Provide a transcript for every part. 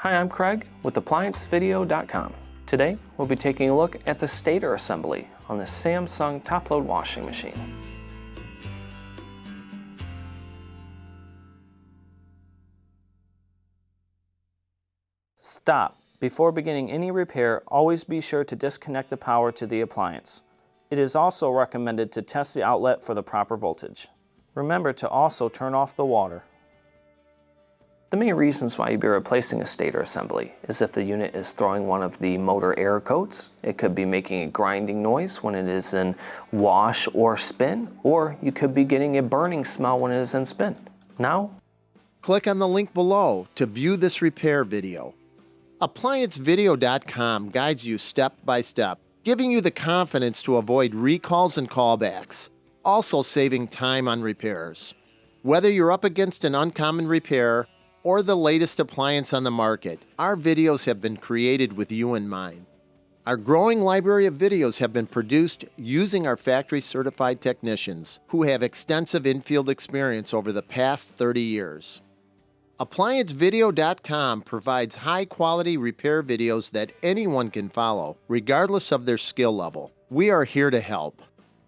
Hi, I'm Craig with ApplianceVideo.com. Today, we'll be taking a look at the Stator assembly on the Samsung top-load washing machine. Stop. Before beginning any repair, always be sure to disconnect the power to the appliance. It is also recommended to test the outlet for the proper voltage. Remember to also turn off the water. The main reasons why you'd be replacing a Stator assembly is if the unit is throwing one of the motor air coats, it could be making a grinding noise when it is in wash or spin, or you could be getting a burning smell when it is in spin. Now, click on the link below to view this repair video. ApplianceVideo.com guides you step by step, giving you the confidence to avoid recalls and callbacks, also saving time on repairs. Whether you're up against an uncommon repair or the latest appliance on the market, our videos have been created with you in mind. Our growing library of videos have been produced using our factory-certified technicians who have extensive infield experience over the past 30 years. ApplianceVideo.com provides high-quality repair videos that anyone can follow, regardless of their skill level. We are here to help.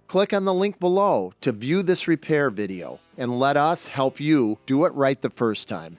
Click on the link below to view this repair video and let us help you do it right the first time.